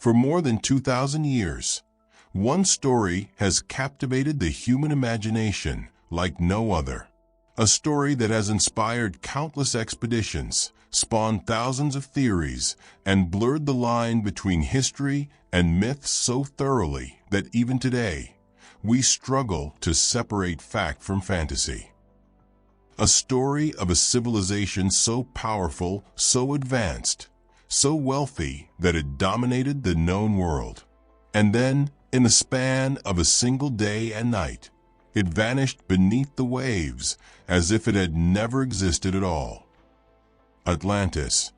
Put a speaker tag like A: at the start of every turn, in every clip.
A: For more than 2,000 years, one story has captivated the human imagination like no other. A story that has inspired countless expeditions, spawned thousands of theories, and blurred the line between history and myth so thoroughly that even today, we struggle to separate fact from fantasy. A story of a civilization so powerful, so advanced, so wealthy that it dominated the known world. And then, in the span of a single day and night, it vanished beneath the waves as if it had never existed at all. Atlantis.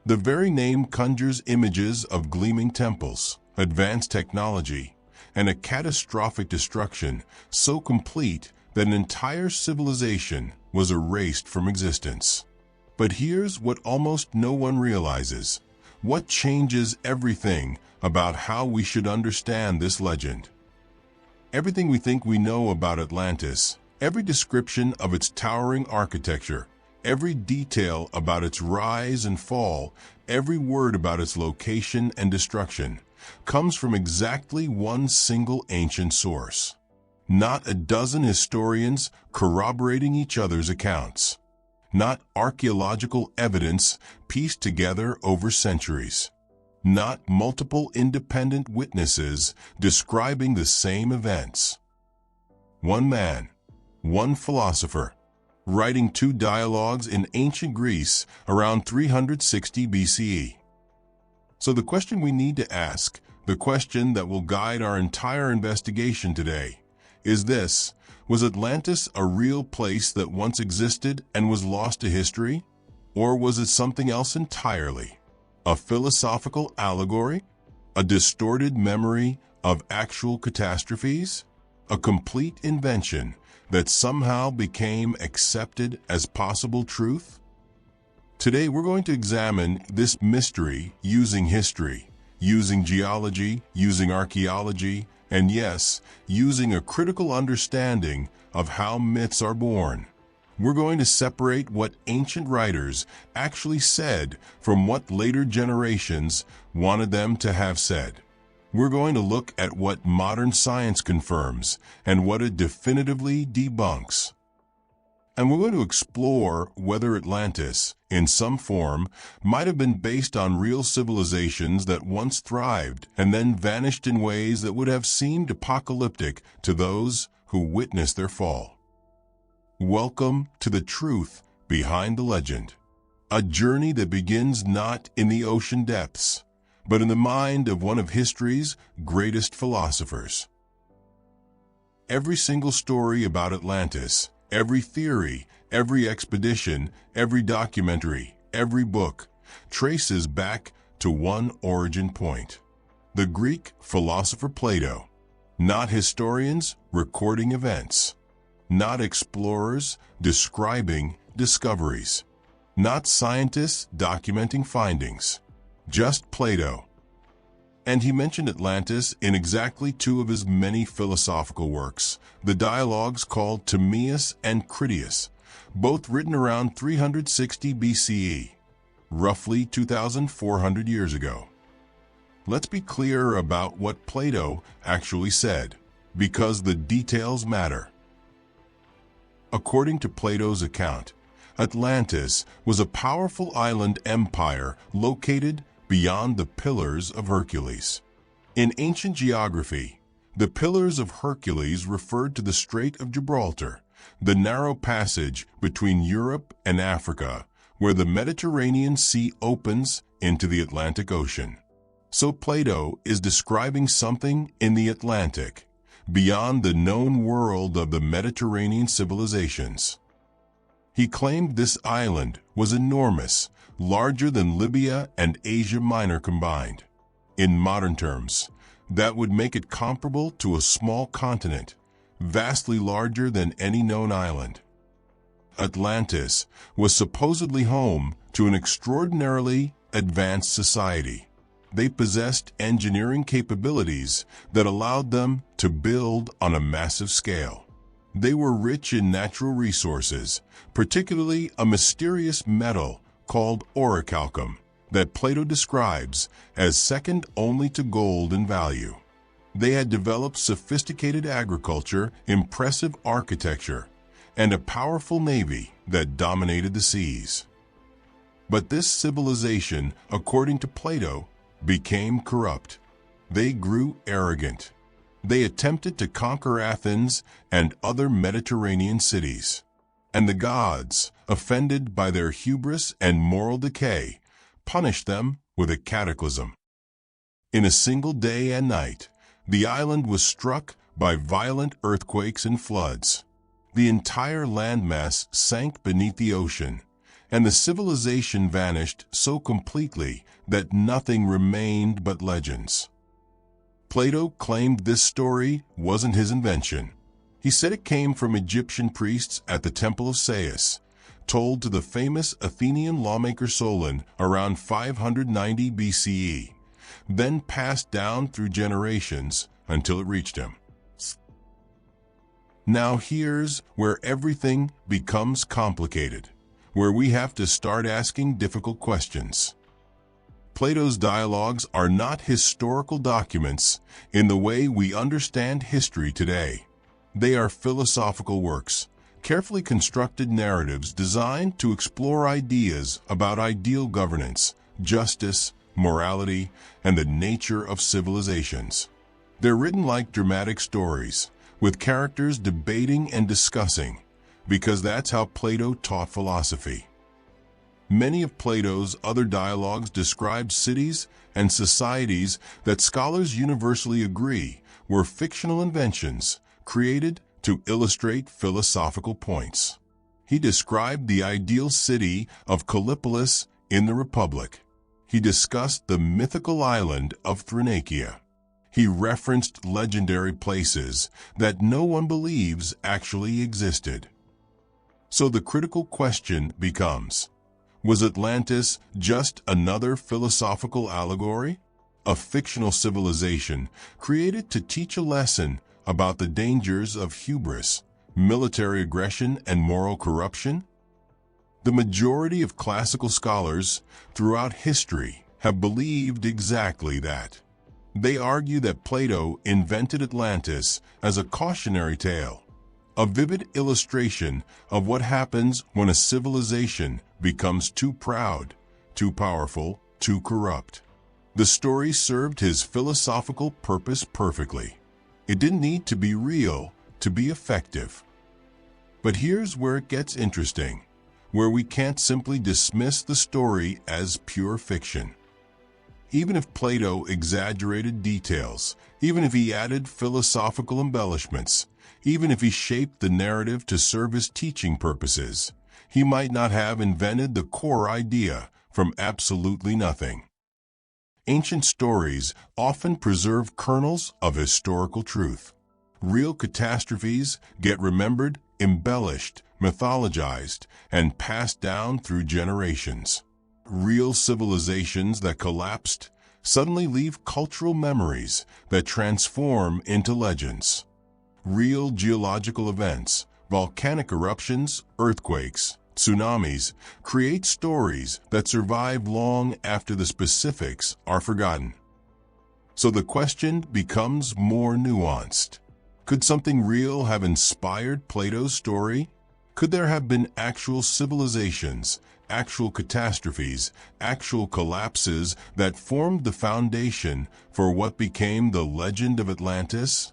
A: The very name conjures images of gleaming temples, advanced technology, and a catastrophic destruction so complete that an entire civilization was erased from existence. But here's what almost no one realizes: what changes everything about how we should understand this legend. Everything we think we know about Atlantis, every description of its towering architecture, every detail about its rise and fall, every word about its location and destruction, comes from exactly one single ancient source. Not a dozen historians corroborating each other's accounts. Not archaeological evidence pieced together over centuries. Not multiple independent witnesses describing the same events. One man, one philosopher, writing two dialogues in ancient Greece around 360 BCE. So the question we need to ask, the question that will guide our entire investigation today, is this: was Atlantis a real place that once existed and was lost to history? Or was it something else entirely? A philosophical allegory? A distorted memory of actual catastrophes? A complete invention that somehow became accepted as possible truth? Today we're going to examine this mystery using history, using geology, using archaeology, and yes, using a critical understanding of how myths are born. We're going to separate what ancient writers actually said from what later generations wanted them to have said. We're going to look at what modern science confirms and what it definitively debunks. And we're going to explore whether Atlantis, in some form, might have been based on real civilizations that once thrived and then vanished in ways that would have seemed apocalyptic to those who witnessed their fall. Welcome to the truth behind the legend, a journey that begins not in the ocean depths, but in the mind of one of history's greatest philosophers. Every single story about Atlantis, every theory, every expedition, every documentary, every book, traces back to one origin point: the Greek philosopher Plato. Not historians recording events. Not explorers describing discoveries. Not scientists documenting findings. Just Plato. And he mentioned Atlantis in exactly two of his many philosophical works, the dialogues called Timaeus and Critias, both written around 360 BCE, roughly 2,400 years ago. Let's be clear about what Plato actually said, because the details matter. According to Plato's account, Atlantis was a powerful island empire located beyond the Pillars of Hercules. In ancient geography, the Pillars of Hercules referred to the Strait of Gibraltar, the narrow passage between Europe and Africa, where the Mediterranean Sea opens into the Atlantic Ocean. So Plato is describing something in the Atlantic, beyond the known world of the Mediterranean civilizations. He claimed this island was enormous, larger than Libya and Asia Minor combined. In modern terms, that would make it comparable to a small continent, vastly larger than any known island. Atlantis was supposedly home to an extraordinarily advanced society. They possessed engineering capabilities that allowed them to build on a massive scale. They were rich in natural resources, particularly a mysterious metal called orichalcum that Plato describes as second only to gold in value. They had developed sophisticated agriculture, impressive architecture, and a powerful navy that dominated the seas. But this civilization, according to Plato, became corrupt. They grew arrogant. They attempted to conquer Athens and other Mediterranean cities. And the gods, offended by their hubris and moral decay, punished them with a cataclysm. In a single day and night, the island was struck by violent earthquakes and floods. The entire landmass sank beneath the ocean, and the civilization vanished so completely that nothing remained but legends. Plato claimed this story wasn't his invention. He said it came from Egyptian priests at the Temple of Sais, told to the famous Athenian lawmaker Solon around 590 BCE, then passed down through generations until it reached him. Now here's where everything becomes complicated, where we have to start asking difficult questions. Plato's dialogues are not historical documents in the way we understand history today. They are philosophical works, carefully constructed narratives designed to explore ideas about ideal governance, justice, morality, and the nature of civilizations. They're written like dramatic stories, with characters debating and discussing, because that's how Plato taught philosophy. Many of Plato's other dialogues describe cities and societies that scholars universally agree were fictional inventions created to illustrate philosophical points. He described the ideal city of Callipolis in the Republic. He discussed the mythical island of Thrinakia. He referenced legendary places that no one believes actually existed. So the critical question becomes, was Atlantis just another philosophical allegory? A fictional civilization created to teach a lesson about the dangers of hubris, military aggression, and moral corruption? The majority of classical scholars throughout history have believed exactly that. They argue that Plato invented Atlantis as a cautionary tale, a vivid illustration of what happens when a civilization becomes too proud, too powerful, too corrupt. The story served his philosophical purpose perfectly. It didn't need to be real to be effective. But here's where it gets interesting, where we can't simply dismiss the story as pure fiction. Even if Plato exaggerated details, even if he added philosophical embellishments, even if he shaped the narrative to serve his teaching purposes, he might not have invented the core idea from absolutely nothing. Ancient stories often preserve kernels of historical truth. Real catastrophes get remembered, embellished, mythologized, and passed down through generations. Real civilizations that collapsed suddenly leave cultural memories that transform into legends. Real geological events, volcanic eruptions, earthquakes, tsunamis, create stories that survive long after the specifics are forgotten. So the question becomes more nuanced. Could something real have inspired Plato's story? Could there have been actual civilizations, actual catastrophes, actual collapses that formed the foundation for what became the legend of Atlantis?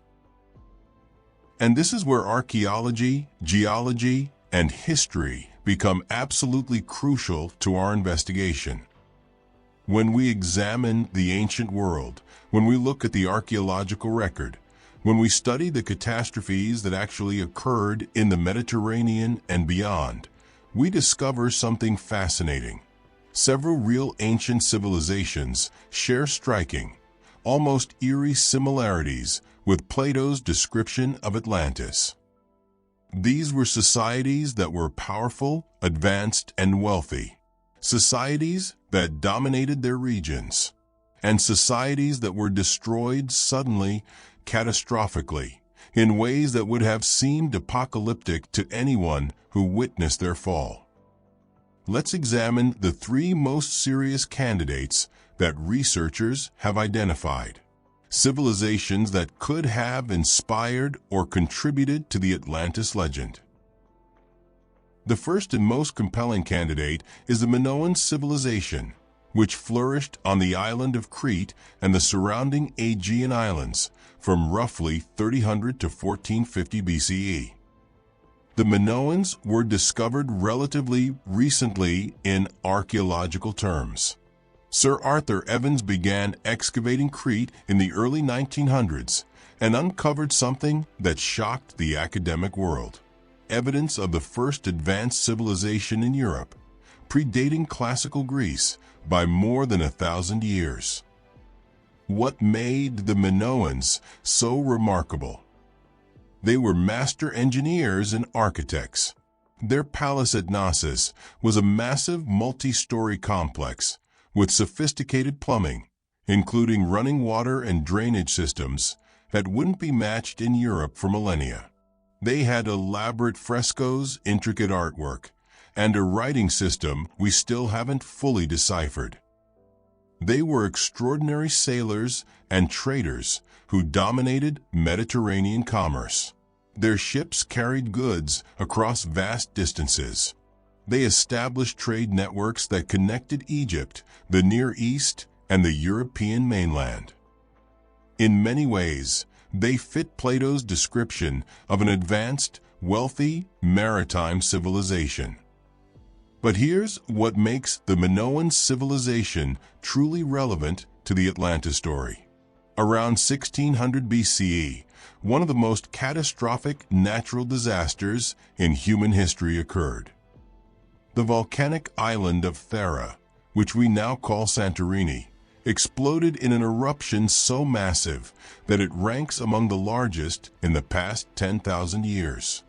A: And this is where archaeology, geology, and history become absolutely crucial to our investigation. When we examine the ancient world, when we look at the archaeological record, when we study the catastrophes that actually occurred in the Mediterranean and beyond, we discover something fascinating. Several real ancient civilizations share striking, almost eerie similarities with Plato's description of Atlantis. These were societies that were powerful, advanced, and wealthy, societies that dominated their regions, and societies that were destroyed suddenly, catastrophically, in ways that would have seemed apocalyptic to anyone who witnessed their fall. let's examine the three most serious candidates that researchers have identified. Civilizations that could have inspired or contributed to the Atlantis legend. The first and most compelling candidate is the Minoan civilization, which flourished on the island of Crete and the surrounding Aegean islands from roughly 3000 to 1450 BCE. The Minoans were discovered relatively recently in archaeological terms. Sir Arthur Evans began excavating Crete in the early 1900s and uncovered something that shocked the academic world: evidence of the first advanced civilization in Europe, predating classical Greece by more than 1,000 years. What made the Minoans so remarkable? They were master engineers and architects. Their palace at Knossos was a massive multi-story complex with sophisticated plumbing, including running water and drainage systems that wouldn't be matched in Europe for millennia. They had elaborate frescoes, intricate artwork, and a writing system we still haven't fully deciphered. They were extraordinary sailors and traders who dominated Mediterranean commerce. Their ships carried goods across vast distances. They established trade networks that connected Egypt, the Near East, and the European mainland. In many ways, they fit Plato's description of an advanced, wealthy, maritime civilization. But here's what makes the Minoan civilization truly relevant to the Atlantis story. Around 1600 BCE, one of the most catastrophic natural disasters in human history occurred. The volcanic island of Thera, which we now call Santorini, exploded in an eruption so massive that it ranks among the largest in the past 10,000 years.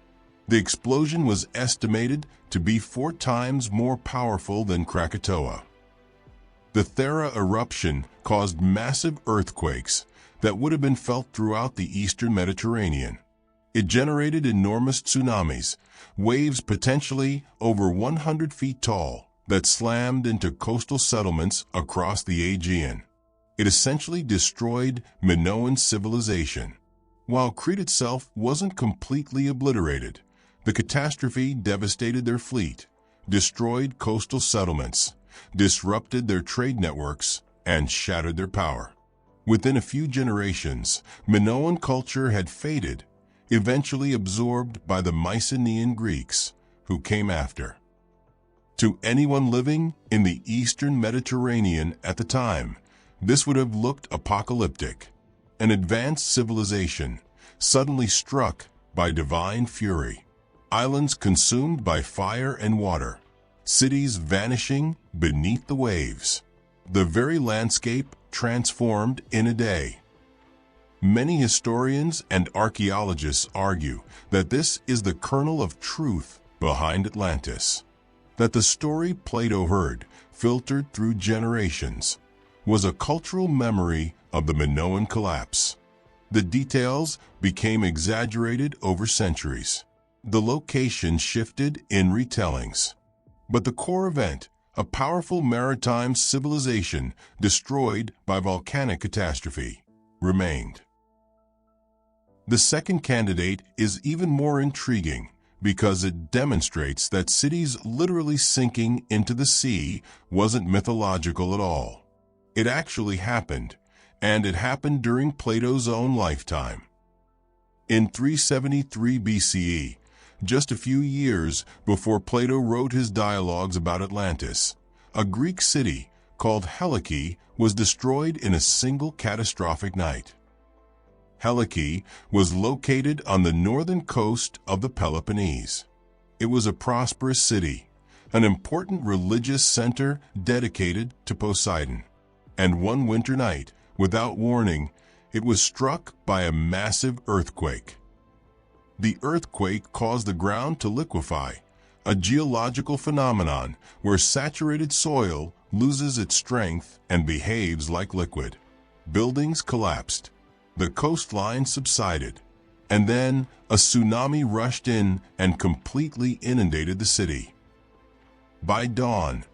A: The explosion was estimated to be 4 times more powerful than Krakatoa. The Thera eruption caused massive earthquakes that would have been felt throughout the eastern Mediterranean. It generated enormous tsunamis, waves potentially over 100 feet tall, that slammed into coastal settlements across the Aegean. It essentially destroyed Minoan civilization. While Crete itself wasn't completely obliterated, the catastrophe devastated their fleet, destroyed coastal settlements, disrupted their trade networks, and shattered their power. Within a few generations, Minoan culture had faded, eventually absorbed by the Mycenaean Greeks, who came after. To anyone living in the eastern Mediterranean at the time, this would have looked apocalyptic. An advanced civilization suddenly struck by divine fury. Islands consumed by fire and water. Cities vanishing beneath the waves. The very landscape transformed in a day. Many historians and archaeologists argue that this is the kernel of truth behind Atlantis. That the story Plato heard, filtered through generations, was a cultural memory of the Minoan collapse. The details became exaggerated over centuries. The location shifted in retellings. But the core event, a powerful maritime civilization destroyed by volcanic catastrophe, remained. The second candidate is even more intriguing because it demonstrates that cities literally sinking into the sea wasn't mythological at all. It actually happened, and it happened during Plato's own lifetime. In 373 BCE, just a few years before Plato wrote his dialogues about Atlantis, a Greek city called Helike was destroyed in a single catastrophic night. Helike was located on the northern coast of the Peloponnese. It was a prosperous city, an important religious center dedicated to Poseidon. And one winter night, without warning, it was struck by a massive earthquake. The earthquake caused the ground to liquefy, a geological phenomenon where saturated soil loses its strength and behaves like liquid. Buildings collapsed. The coastline subsided, and then a tsunami rushed in and completely inundated the city. By dawn,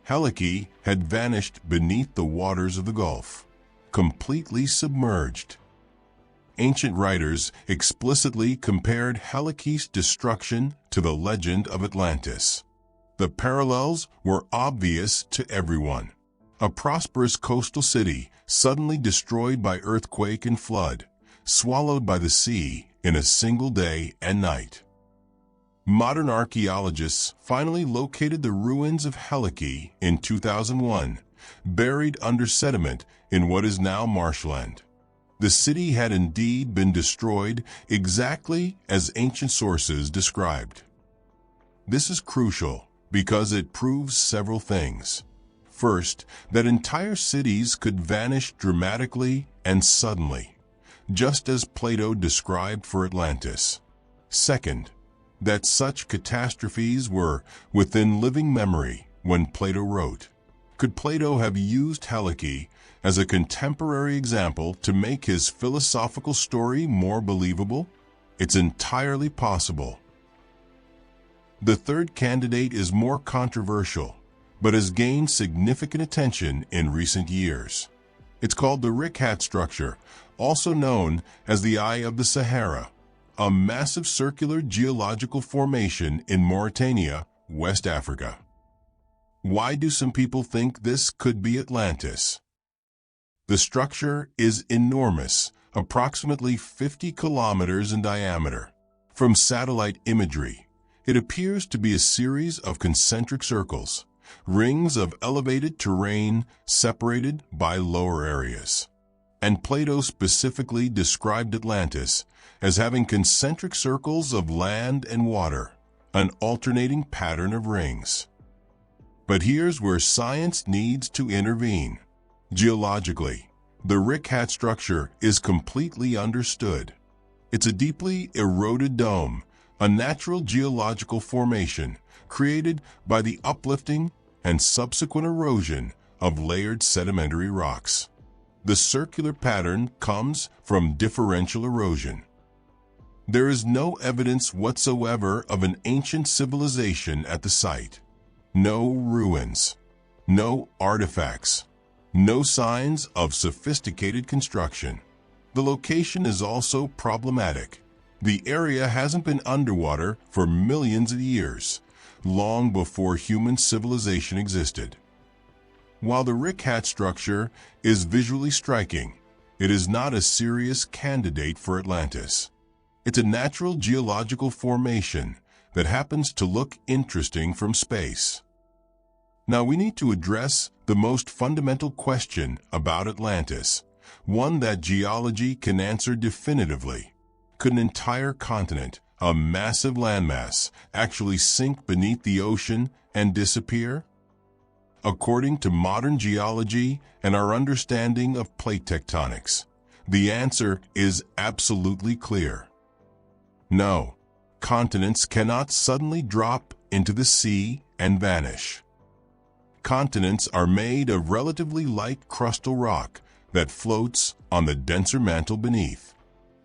A: Helike had vanished beneath the waters of the Gulf, completely submerged. Ancient writers explicitly compared Helike's destruction to the legend of Atlantis. The parallels were obvious to everyone. A prosperous coastal city suddenly destroyed by earthquake and flood, swallowed by the sea in a single day and night. Modern archaeologists finally located the ruins of Helike in 2001, buried under sediment in what is now marshland. The city had indeed been destroyed exactly as ancient sources described. This is crucial because it proves several things. First, that entire cities could vanish dramatically and suddenly, just as Plato described for Atlantis. Second, that such catastrophes were within living memory when Plato wrote. Could Plato have used Helike as a contemporary example to make his philosophical story more believable? It's entirely possible. The third candidate is more controversial, but has gained significant attention in recent years. It's called the Rick-Hat structure, also known as the Eye of the Sahara, a massive circular geological formation in Mauritania, West Africa. Why do some people think this could be Atlantis? The structure is enormous, approximately 50 kilometers in diameter. From satellite imagery, it appears to be a series of concentric circles, rings of elevated terrain separated by lower areas. And Plato specifically described Atlantis as having concentric circles of land and water, an alternating pattern of rings. But here's where science needs to intervene. Geologically, the Rick-Hat structure is completely understood. It's a deeply eroded dome, a natural geological formation created by the uplifting and subsequent erosion of layered sedimentary rocks. The circular pattern comes from differential erosion. There is no evidence whatsoever of an ancient civilization at the site. No ruins, no artifacts, no signs of sophisticated construction. The location is also problematic. The area hasn't been underwater for millions of years, long before human civilization existed. While the Rick-Hat structure is visually striking, it is not a serious candidate for Atlantis. It's a natural geological formation that happens to look interesting from space. Now we need to address the most fundamental question about Atlantis, one that geology can answer definitively. Could an entire continent, a massive landmass, actually sink beneath the ocean and disappear? According to modern geology and our understanding of plate tectonics, the answer is absolutely clear. No, continents cannot suddenly drop into the sea and vanish. Continents are made of relatively light crustal rock that floats on the denser mantle beneath.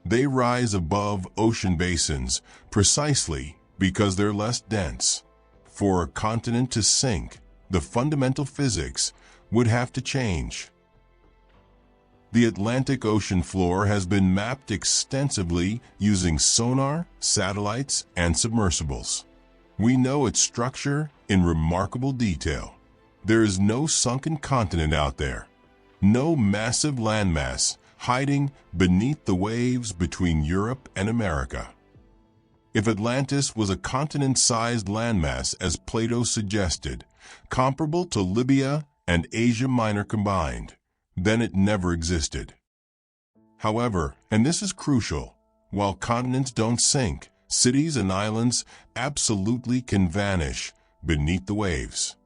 A: They rise above ocean basins precisely because they're less dense. For a continent to sink, the fundamental physics would have to change. The Atlantic Ocean floor has been mapped extensively using sonar, satellites, and submersibles. We know its structure in remarkable detail. There is no sunken continent out there, no massive landmass hiding beneath the waves between Europe and America. If Atlantis was a continent-sized landmass, as Plato suggested, comparable to Libya and Asia Minor combined, then it never existed. However, and this is crucial, while continents don't sink, cities and islands absolutely can vanish beneath the waves.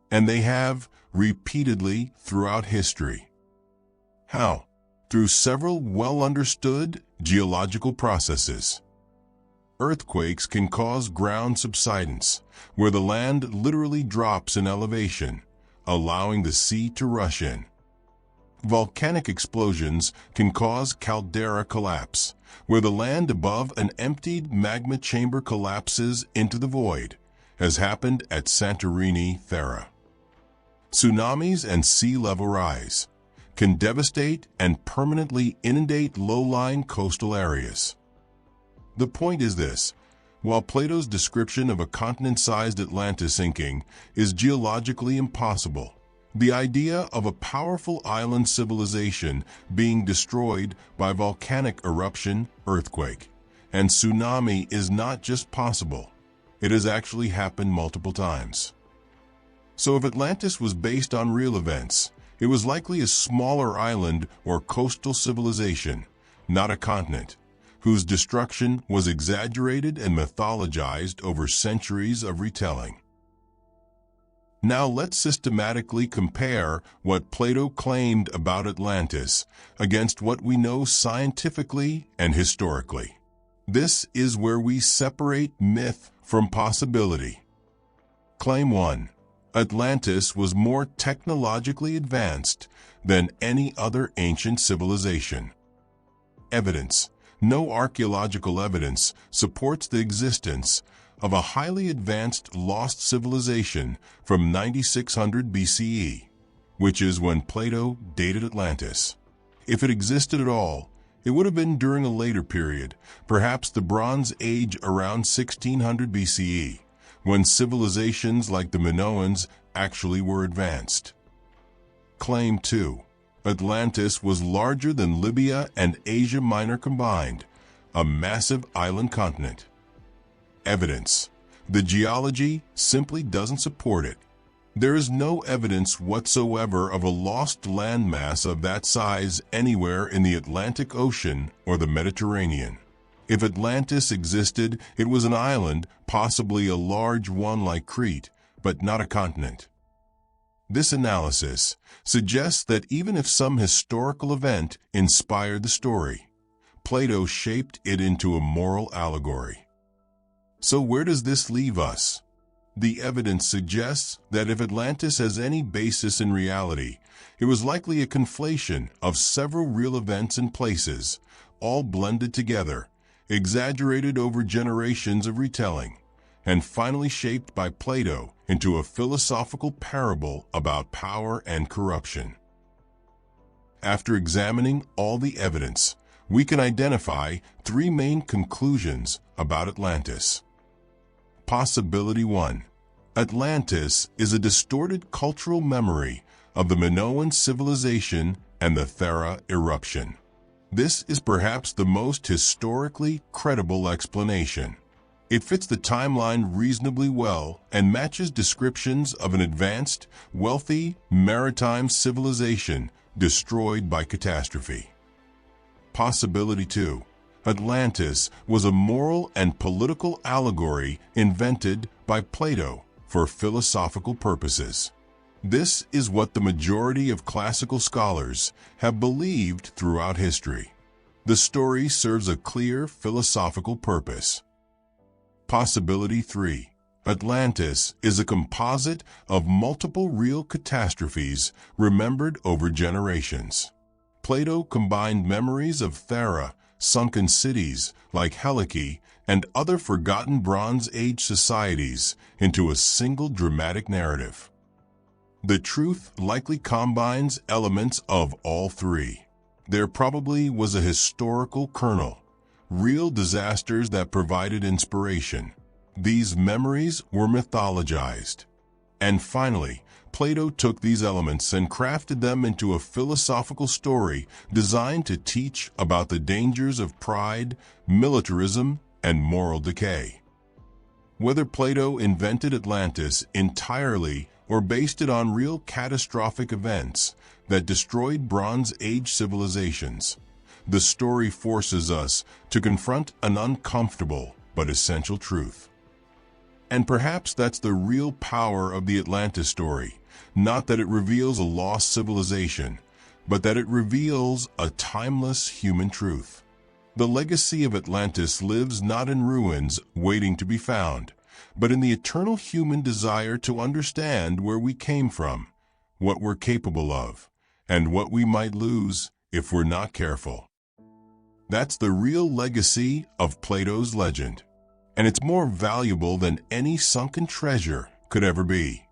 A: And they have repeatedly throughout history. How? Through several well-understood geological processes. Earthquakes can cause ground subsidence, where the land literally drops in elevation, allowing the sea to rush in. Volcanic explosions can cause caldera collapse, where the land above an emptied magma chamber collapses into the void, has happened at Santorini, Thera. Tsunamis and sea level rise can devastate and permanently inundate low-lying coastal areas. The point is this: while Plato's description of a continent-sized Atlantis sinking is geologically impossible, the idea of a powerful island civilization being destroyed by volcanic eruption, earthquake, and tsunami is not just possible, it has actually happened multiple times. So if Atlantis was based on real events, it was likely a smaller island or coastal civilization, not a continent, whose destruction was exaggerated and mythologized over centuries of retelling. Now let's systematically compare what Plato claimed about Atlantis against what we know scientifically and historically. This is where we separate myth from possibility. Claim 1. Atlantis was more technologically advanced than any other ancient civilization. Evidence. No archaeological evidence supports the existence of a highly advanced lost civilization from 9600 BCE, which is when Plato dated Atlantis. If it existed at all, it would have been during a later period, perhaps the Bronze Age around 1600 BCE, when civilizations like the Minoans actually were advanced. Claim 2. Atlantis was larger than Libya and Asia Minor combined, a massive island continent. Evidence. The geology simply doesn't support it. There is no evidence whatsoever of a lost landmass of that size anywhere in the Atlantic Ocean or the Mediterranean. If Atlantis existed, it was an island, possibly a large one like Crete, but not a continent. This analysis suggests that even if some historical event inspired the story, Plato shaped it into a moral allegory. So where does this leave us? The evidence suggests that if Atlantis has any basis in reality, it was likely a conflation of several real events and places, all blended together, exaggerated over generations of retelling, and finally shaped by Plato into a philosophical parable about power and corruption. After examining all the evidence, we can identify three main conclusions about Atlantis. Possibility 1. Atlantis is a distorted cultural memory of the Minoan civilization and the Thera eruption. This is perhaps the most historically credible explanation. It fits the timeline reasonably well and matches descriptions of an advanced, wealthy, maritime civilization destroyed by catastrophe. Possibility 2. Atlantis was a moral and political allegory invented by Plato for philosophical purposes. This is what the majority of classical scholars have believed throughout history. The story serves a clear philosophical purpose. Possibility 3. Atlantis is a composite of multiple real catastrophes remembered over generations. Plato combined memories of Thera, sunken cities like Helike, and other forgotten Bronze Age societies into a single dramatic narrative. The truth likely combines elements of all three. There probably was a historical kernel, real disasters that provided inspiration. These memories were mythologized. And finally, Plato took these elements and crafted them into a philosophical story designed to teach about the dangers of pride, militarism, and moral decay. Whether Plato invented Atlantis entirely or based it on real catastrophic events that destroyed Bronze Age civilizations, the story forces us to confront an uncomfortable but essential truth. And perhaps that's the real power of the Atlantis story, not that it reveals a lost civilization, but that it reveals a timeless human truth. The legacy of Atlantis lives not in ruins waiting to be found, but in the eternal human desire to understand where we came from, what we're capable of, and what we might lose if we're not careful. That's the real legacy of Plato's legend. and it's more valuable than any sunken treasure could ever be.